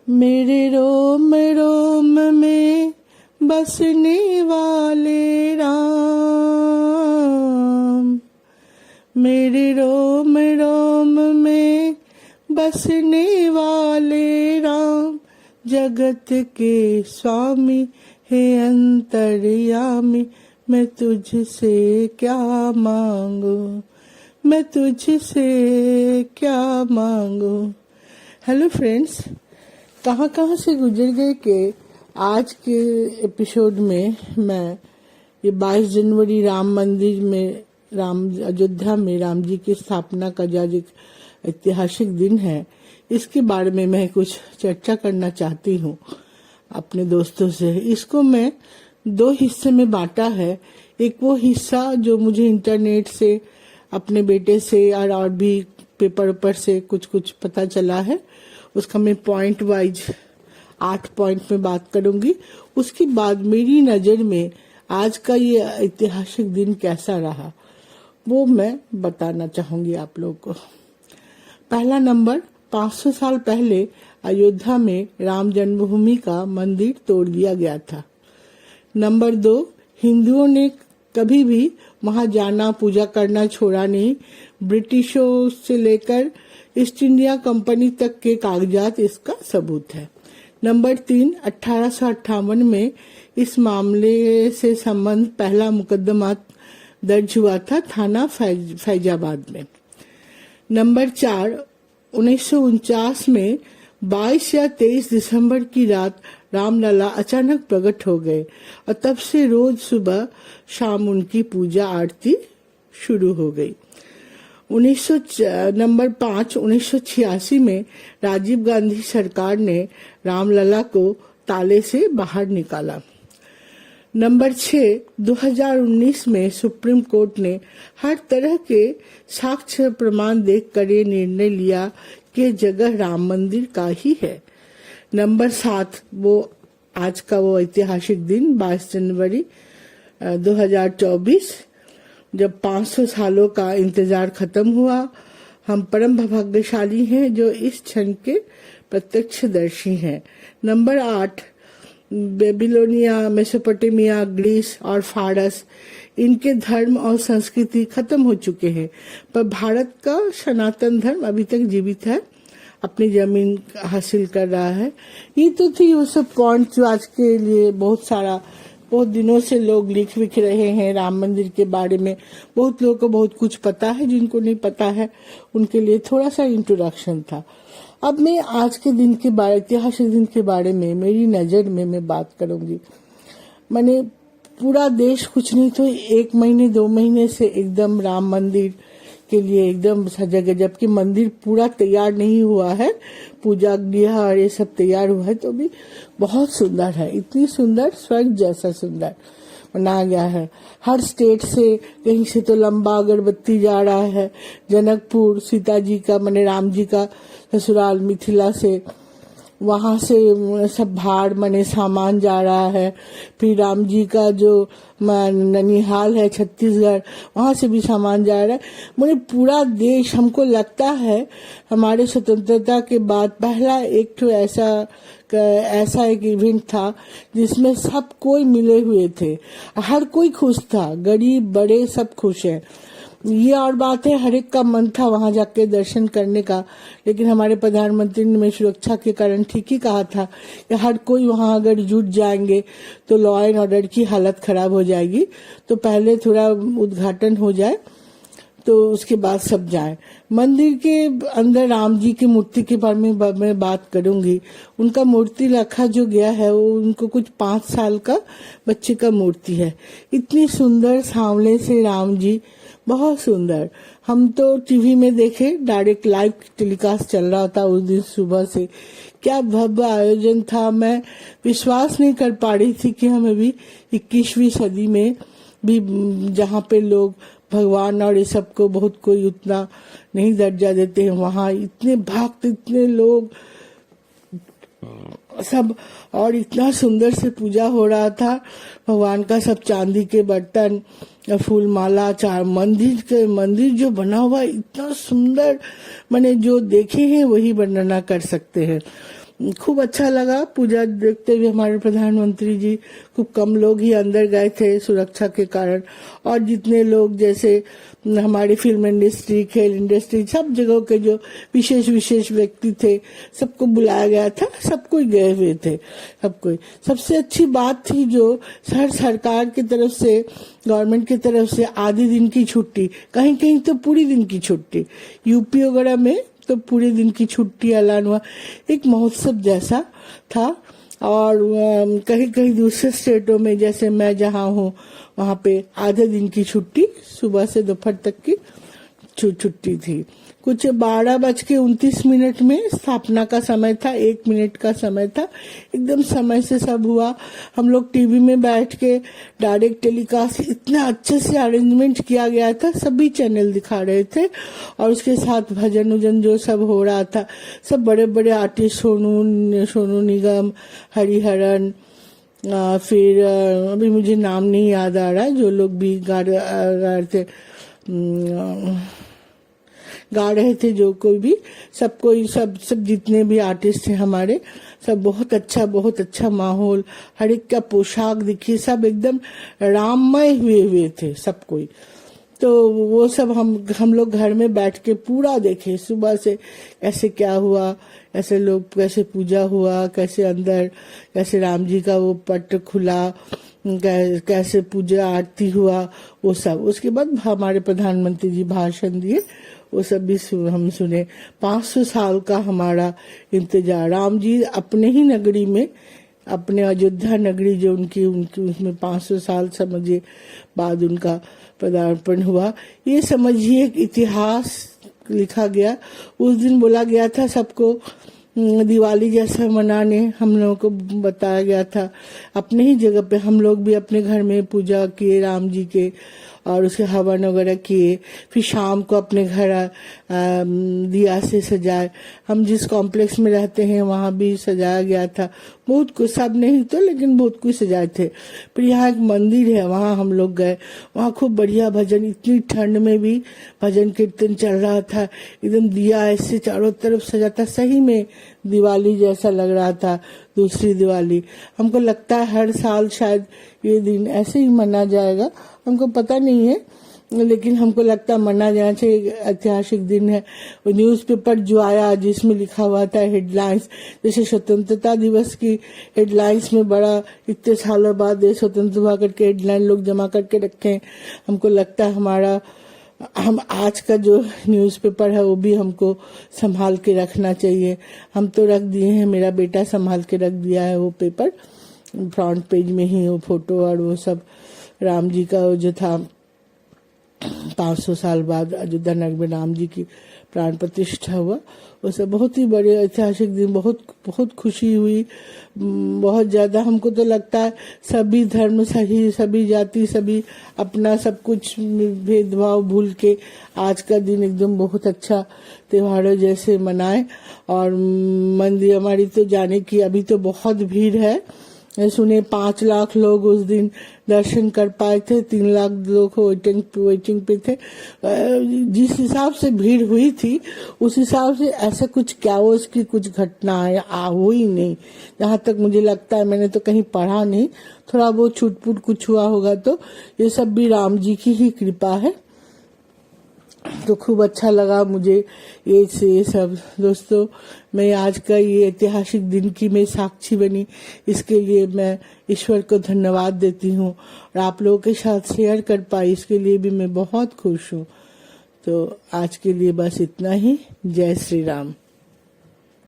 मेरे रोम रोम में बसने वाले राम, मेरे रोम रोम में बसने वाले राम, जगत के स्वामी हे अंतर्यामी, मैं तुझसे क्या मांगू, मैं तुझसे क्या मांगू। हेलो फ्रेंड्स, कहाँ कहाँ से गुजर गए कि आज के एपिसोड में मैं ये 22 जनवरी राम मंदिर में अयोध्या में राम जी की स्थापना का जो एक ऐतिहासिक दिन है, इसके बारे में मैं कुछ चर्चा करना चाहती हूँ अपने दोस्तों से। इसको मैं 2 हिस्से में बांटा है। एक वो हिस्सा जो मुझे इंटरनेट से, अपने बेटे से और भी पेपर पर से कुछ पता चला है, उसका मैं पॉइंट वाइज 8 पॉइंट में बात करूंगी। उसके बाद मेरी नज़र में आज का ये ऐतिहासिक दिन कैसा रहा वो मैं बताना चाहूंगी आप लोगों को। पहला नंबर, 500 साल पहले अयोध्या में राम जन्मभूमि का मंदिर तोड़ दिया गया था। नंबर 2, हिंदुओं ने कभी भी वहां जाना, पूजा करना छोड़ा नहीं। ब्रिटिशों से लेकर ईस्ट इंडिया कंपनी तक के कागजात इसका सबूत है। नंबर 3, 1858 में इस मामले से संबंध पहला मुकदमा दर्ज हुआ था थाना फैजाबाद में। नंबर 4, 1949 में 22 या 23 दिसंबर की रात रामलला अचानक प्रकट हो गए और तब से रोज सुबह शाम उनकी पूजा आरती शुरू हो गई। नंबर 5, 1986 में राजीव गांधी सरकार ने रामलला को ताले से बाहर निकाला। नंबर 6, 2019 में सुप्रीम कोर्ट ने हर तरह के साक्ष्य प्रमाण देखकर ये निर्णय लिया कि जगह राम मंदिर का ही है। नंबर 7, वो आज का वो ऐतिहासिक दिन 22 जनवरी 2024, जब 500 सालों का इंतजार खत्म हुआ। हम परम भाग्यशाली हैं जो इस क्षण के प्रत्यक्षदर्शी हैं। नंबर 8, बेबीलोनिया, मेसोपोटामिया, ग्रीस और फारस, इनके धर्म और संस्कृति खत्म हो चुके हैं, पर भारत का सनातन धर्म अभी तक जीवित है, अपनी जमीन हासिल कर रहा है। ये तो थी वो सब पॉइंट जो आज के लिए बहुत दिनों से लोग लिख रहे हैं राम मंदिर के बारे में। बहुत लोगों को बहुत कुछ पता है, जिनको नहीं पता है उनके लिए थोड़ा सा इंट्रोडक्शन था। अब मैं आज के दिन के बारे, ऐतिहासिक दिन के बारे में मेरी नजर में मैं बात करूंगी। मैंने पूरा देश कुछ नहीं तो 1 महीने 2 महीने से एकदम राम मंदिर के लिए एकदम सजा गया, जबकि मंदिर पूरा तैयार नहीं हुआ है, पूजा गृह और ये सब तैयार हुआ है, तो भी बहुत सुंदर है। इतनी सुंदर, स्वर्ग जैसा सुंदर बनाया गया है। हर स्टेट से, कहीं से तो लंबा अगरबत्ती जा रहा है। जनकपुर, सीता जी का माने राम जी का ससुराल मिथिला से, वहां से सब भाड़ माने सामान जा रहा है। फिर राम जी का जो ननिहाल है छत्तीसगढ़, वहां से भी सामान जा रहा है। मुझे पूरा देश, हमको लगता है हमारे स्वतंत्रता के बाद पहला एक तो ऐसा एक इवेंट था जिसमें सब कोई मिले हुए थे, हर कोई खुश था, गरीब बड़े सब खुश हैं। ये और बात है, हर एक का मन था वहां जाके दर्शन करने का, लेकिन हमारे प्रधानमंत्री ने सुरक्षा के कारण ठीक ही कहा था कि हर कोई वहां अगर जुट जाएंगे तो लॉ एंड ऑर्डर की हालत खराब हो जाएगी, तो पहले थोड़ा उद्घाटन हो जाए तो उसके बाद सब जाए। मंदिर के अंदर राम जी की मूर्ति के बारे में मैं बात करूंगी। उनका मूर्ति रखा जो गया है वो उनको कुछ 5 साल का बच्चे का मूर्ति है। इतनी सुंदर सांवले से राम जी, बहुत सुंदर। हम तो टीवी में देखे, डायरेक्ट लाइव टेलीकास्ट चल रहा था उस दिन सुबह से। क्या भव्य आयोजन था, मैं विश्वास नहीं कर पा रही थी कि हम अभी 21वीं सदी में भी, जहाँ पे लोग भगवान और ये सबको बहुत कोई उतना नहीं दर्जा देते हैं, वहाँ इतने भक्त, इतने लोग सब, और इतना सुंदर से पूजा हो रहा था भगवान का। सब चांदी के बर्तन, फूल माला, मंदिर जो बना हुआ इतना सुंदर, मैंने जो देखे हैं वही वर्णना कर सकते हैं। खूब अच्छा लगा पूजा देखते हुए। हमारे प्रधानमंत्री जी, खूब कम लोग ही अंदर गए थे सुरक्षा के कारण, और जितने लोग जैसे हमारी फिल्म इंडस्ट्री, खेल इंडस्ट्री, सब जगहों के जो विशेष विशेष व्यक्ति थे सबको बुलाया गया था, सब कोई गए हुए थे, सब कोई। सबसे अच्छी बात थी जो सरकार की तरफ से, गवर्नमेंट की तरफ से आधे दिन की छुट्टी, कहीं कहीं तो पूरी दिन की छुट्टी, यूपी वगैरह में तो पूरे दिन की छुट्टी ऐलान हुआ। एक महोत्सव जैसा था। और कहीं कहीं दूसरे स्टेटों में, जैसे मैं जहाँ हूँ वहाँ पे आधे दिन की छुट्टी, सुबह से दोपहर तक की छुट्टी थी। कुछ 12:29 में स्थापना का समय था, 1 मिनट का समय था, एकदम समय से सब हुआ। हम लोग टीवी में बैठ के डायरेक्ट टेलीकास्ट, इतना अच्छे से अरेंजमेंट किया गया था, सभी चैनल दिखा रहे थे। और उसके साथ भजन उजन जो सब हो रहा था, सब बड़े बड़े आर्टिस्ट, सोनू निगम, हरिहरन, फिर अभी मुझे नाम नहीं याद आ रहा, जो लोग भी गा रहे थे, जो कोई भी, सब जितने भी आर्टिस्ट थे हमारे, सब बहुत अच्छा माहौल, हर एक का पोशाक देखिए, सब एकदम राममय हुए थे सब कोई। तो वो सब हम लोग घर में बैठ के पूरा देखे, सुबह से कैसे क्या हुआ, ऐसे लोग कैसे पूजा हुआ, कैसे अंदर कैसे राम जी का वो पट खुला, कैसे पूजा आरती हुआ, वो सब। उसके बाद हमारे प्रधानमंत्री जी भाषण दिए, वो सब भी हम सुने। 500 साल का हमारा इंतजार, राम जी अपने ही नगरी में, अपने अयोध्या नगरी जो उनकी उसमें 500 साल समझिए बाद उनका पदार्पण हुआ। ये समझिए एक इतिहास लिखा गया। उस दिन बोला गया था सबको दिवाली जैसा मनाने, हम लोगों को बताया गया था। अपने ही जगह पे हम लोग भी अपने घर में पूजा किए राम जी के, और उसके हवन वगैरह किए। फिर शाम को अपने घर दिया से सजाए। हम जिस कॉम्प्लेक्स में रहते हैं वहाँ भी सजाया गया था, बहुत कुछ, सब नहीं तो लेकिन बहुत कुछ सजाए थे। फिर यहाँ एक मंदिर है, वहाँ हम लोग गए, वहाँ खूब बढ़िया भजन, इतनी ठंड में भी भजन कीर्तन चल रहा था, एकदम दिया ऐसे चारों तरफ सजा था, सही में दिवाली जैसा लग रहा था, दूसरी दिवाली। हमको लगता है हर साल शायद ये दिन ऐसे ही मना जाएगा, हमको पता नहीं है, लेकिन हमको लगता है मना जाना चाहिए, ऐतिहासिक दिन है। वो न्यूज़पेपर जो आया जिसमें लिखा हुआ था हेडलाइंस, जैसे स्वतंत्रता दिवस की हेडलाइंस में बड़ा इतने सालों बाद देश स्वतंत्र हुआ करके हेडलाइन लोग जमा करके रखे हैं। हमको लगता है हम आज का जो न्यूज़पेपर है वो भी हमको संभाल के रखना चाहिए। हम तो रख दिए हैं, मेरा बेटा संभाल के रख दिया है वो पेपर, फ्रंट पेज में ही वो फोटो और वो सब राम जी का जो था 500 साल बाद अयोध्या नगर में राम जी की प्राण प्रतिष्ठा हुआ, वो सब बहुत ही बड़े ऐतिहासिक दिन, बहुत खुशी हुई, बहुत ज्यादा। हमको तो लगता है सभी धर्म सही, सभी जाति, सभी अपना सब कुछ भेदभाव भूल के आज का दिन एकदम बहुत अच्छा त्योहारों जैसे मनाए। और मंदिर हमारी तो जाने की अभी तो बहुत भीड़ है, सुने 5 लाख लोग उस दिन दर्शन कर पाए थे, 3 लाख लोग वेटिंग पे थे। जिस हिसाब से भीड़ हुई थी उस हिसाब से ऐसा कुछ कैओस की कुछ घटनाएं हुई नहीं, जहाँ तक मुझे लगता है। मैंने तो कहीं पढ़ा नहीं, थोड़ा बहुत छूटपुट कुछ हुआ होगा, तो ये सब भी राम जी की ही कृपा है। तो खूब अच्छा लगा मुझे ये सब। दोस्तों, मैं आज का ये ऐतिहासिक दिन की मैं साक्षी बनी, इसके लिए मैं ईश्वर को धन्यवाद देती हूँ, और आप लोगों के साथ शेयर कर पाई इसके लिए भी मैं बहुत खुश हूँ। तो आज के लिए बस इतना ही। जय श्री राम।